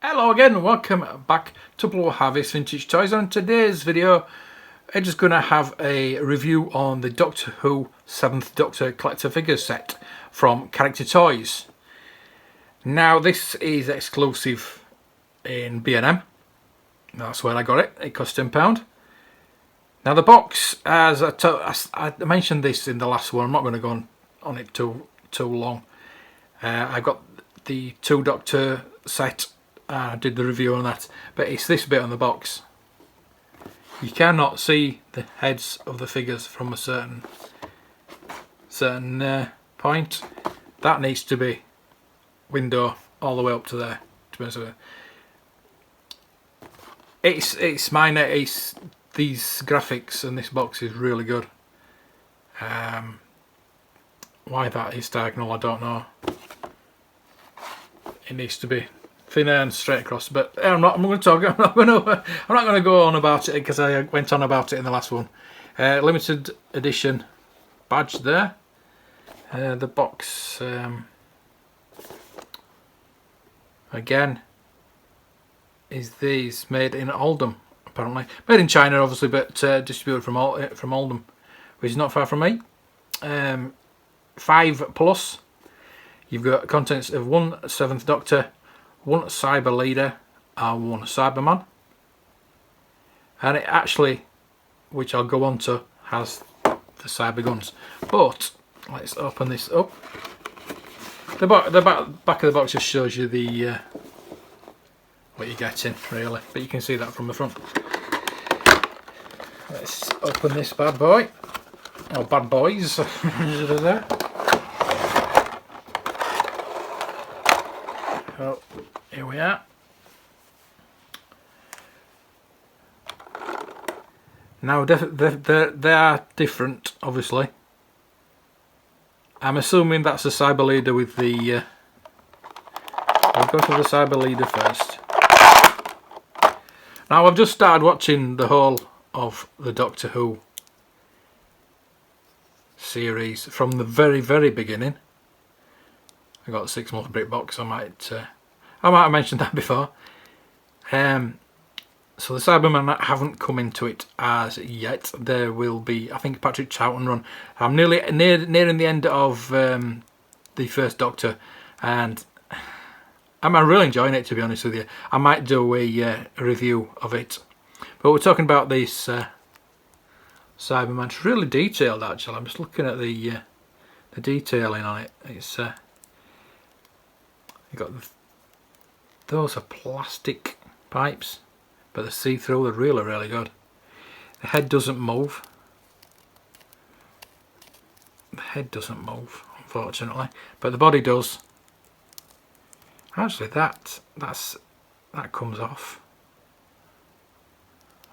Hello again, welcome back to Blue Harvest Vintage Toys. On today's video I'm just going to have a review on the Doctor Who 7th Doctor collector figures set from Character Toys. Now this is exclusive in B&M, that's where I got it, it cost £10. Now the box, as I mentioned this in the last one, I'm not going to go on it too long. I got the 2 Doctor set. I did the review on that, but it's this bit on the box. You cannot see the heads of the figures from a certain point. That needs to be window all the way up to there. To be honest with you. It's mine. It's these graphics and this box is really good. Why that is diagonal, I don't know. It needs to be thinner and straight across, but I'm not going to go on about it because I went on about it in the last one. Limited edition badge there. The box again is these, made in Oldham, apparently made in China obviously, but distributed from Oldham, which is not far from me. 5 plus. You've got contents of 1 7th Doctor, 1 Cyber Leader and 1 Cyberman, and it actually, which I'll go on to, has the cyber guns. But let's open this up. The back of the box just shows you the what you're getting really, but you can see that from the front. Let's open this bad boy, or bad boys. Oh, here we are. Now they are different, obviously. I'm assuming that's a Cyber Leader with the... I'll go to the Cyber Leader first. Now I've just started watching the whole of the Doctor Who series from the very beginning. I got a 6-month brick box. I might have mentioned that before. So the Cybermen haven't come into it as yet. There will be, I think, Patrick Troughton run. I'm nearing the end of the first Doctor, and I'm really enjoying it, to be honest with you. I might do a review of it, but we're talking about this Cyberman. It's really detailed, actually. I'm just looking at the detailing on it. It's you got those are plastic pipes, but they're see-through. They're really good. The head doesn't move. The head doesn't move, unfortunately, but the body does. Actually, that comes off.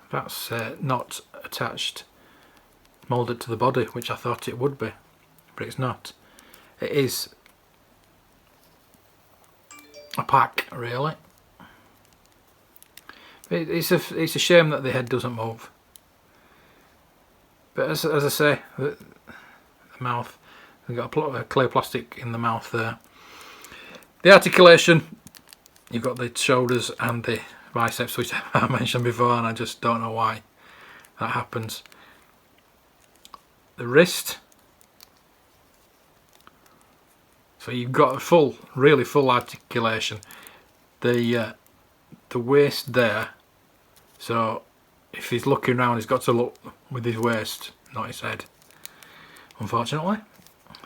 That's not attached, moulded to the body, which I thought it would be, but it's not. It is a pack, really. It's a shame that the head doesn't move. But as I say, the mouth, we've got a clear plastic in the mouth there. The articulation, you've got the shoulders and the biceps, which I mentioned before, and I just don't know why that happens. The wrist. So you've got a really full articulation. The waist there. So if he's looking around, he's got to look with his waist, not his head. Unfortunately,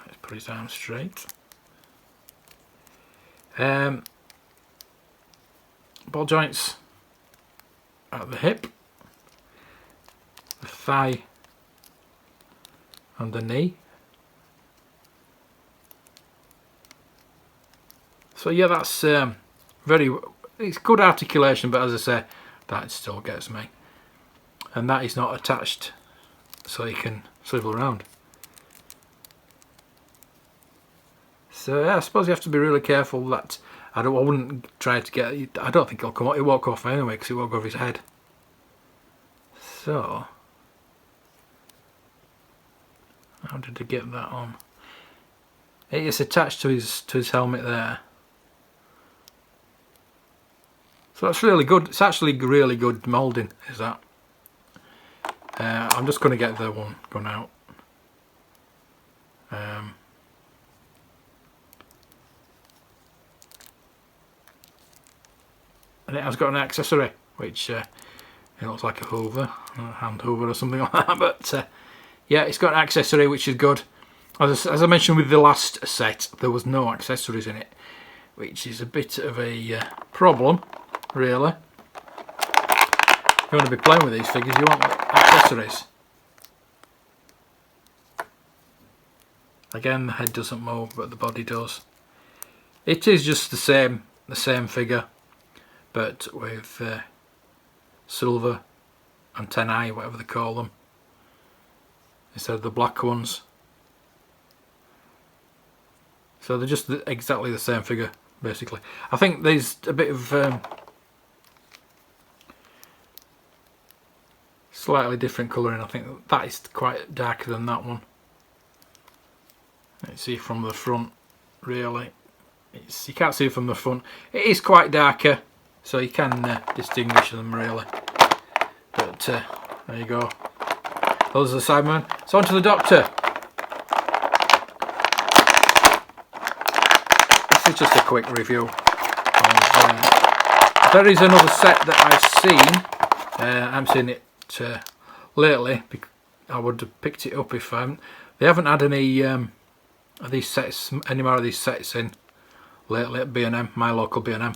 let's put his arms straight. Ball joints at the hip, the thigh, and the knee. So yeah, that's it's good articulation, but as I say, that still gets me. And that is not attached, so you can swivel around. So yeah, I suppose you have to be really careful that I wouldn't try to get. I don't think it'll come off. It won't go off anyway because it won't go over his head. So how did I get that on? It is attached to his helmet there. So that's really good. It's actually really good moulding, is that? I'm just going to get the one gone out. And it has got an accessory, which it looks like a hoover, a hand hoover or something like that. But yeah, it's got an accessory, which is good. As I mentioned with the last set, there was no accessories in it, which is a bit of a problem, really. If you want to be playing with these figures, you want accessories. Again, the head doesn't move, but the body does. It is just the same figure, but with silver antennae, whatever they call them, instead of the black ones. So they're just exactly the same figure, basically. I think there's a bit of slightly different colouring. I think that is quite darker than that one. Let's see from the front, really. You can't see from the front. It is quite darker, so you can distinguish them, really. But there you go. Those are the Cybermen. So on to the Doctor. This is just a quick review. There is another set that I've seen. I haven't seen it lately. I would have picked it up if I hadn't. They haven't had any more of these sets in lately at B&M, my local B&M.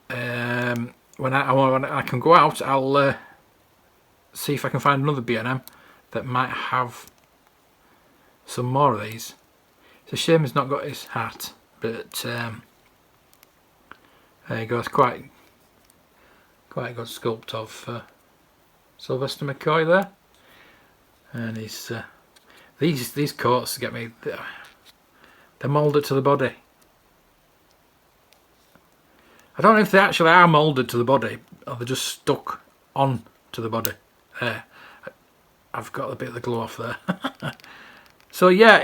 When I can go out, I'll see if I can find another B&M that might have some more of these. It's a shame he's not got his hat, but there you go. It's quite a good sculpt of Sylvester McCoy there, and he's these coats get me. They're moulded to the body. I don't know if they actually are moulded to the body or they're just stuck on to the body. There, I've got a bit of the glue off there. So yeah,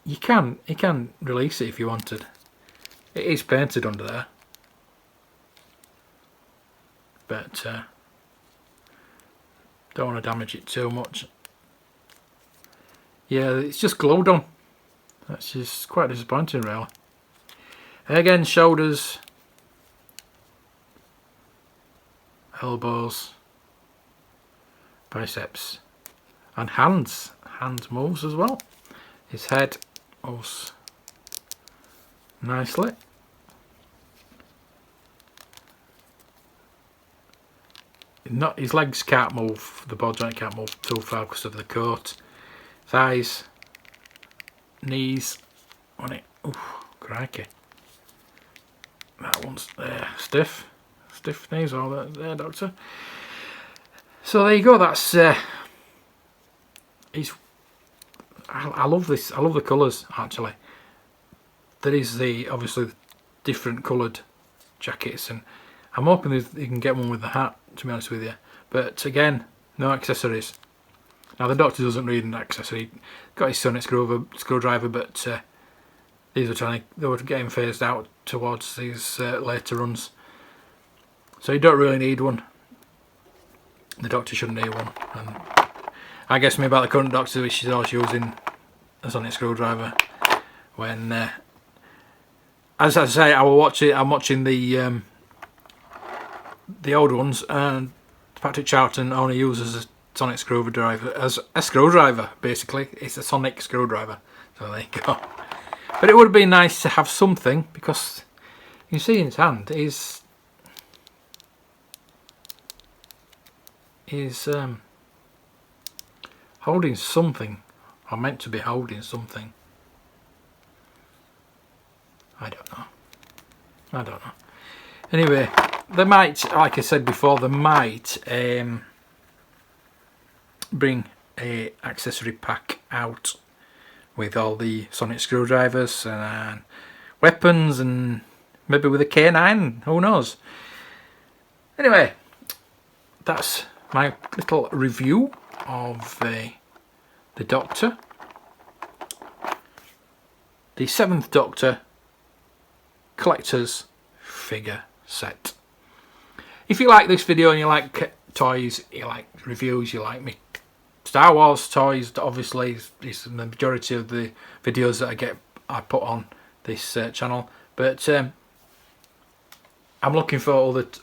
you can release it if you wanted. It is painted under there, but don't want to damage it too much. Yeah, it's just glued on. That's just quite disappointing, really. Again, shoulders, elbows, biceps, and hands. Hands moves as well. His head moves nicely. His legs can't move. The ball joint can't move too far because of the coat. Thighs, knees on it. Ooh, crikey. That one's stiff knees, all that there, Doctor. So there you go. That's I love this. I love the colours, actually. There is obviously different coloured jackets, and I'm hoping you can get one with the hat, to be honest with you. But again, no accessories. Now the Doctor doesn't need an accessory. Got his sonic screwdriver, but they were getting phased out towards these later runs. So you don't really need one. The Doctor shouldn't need one. And I guess me about the current Doctor, which is always using a sonic screwdriver. When, as I say, I'm watching the old ones, and Patrick Charlton only uses a sonic screwdriver as a screwdriver. Basically, it's a sonic screwdriver. So there you go. But it would be nice to have something, because you can see in his hand he's holding something, or meant to be holding something. I don't know. Anyway, they might, like I said before, they might bring a accessory pack out with all the sonic screwdrivers and weapons, and maybe with a K9, who knows. Anyway, that's my little review of the Doctor, the 7th Doctor Collector's figure set. If you like this video and you like toys, you like reviews, you like me Star Wars toys, obviously is the majority of the videos that I put on this channel, but I'm looking for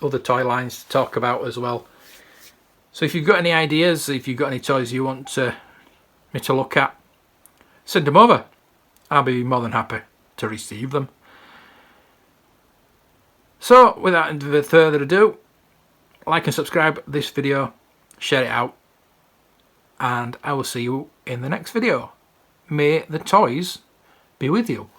other toy lines to talk about as well. So if you've got any ideas, if you've got any toys you want me to look at, send them over. I'll be more than happy to receive them. So without further ado, like and subscribe this video, share it out, and I will see you in the next video. May the toys be with you.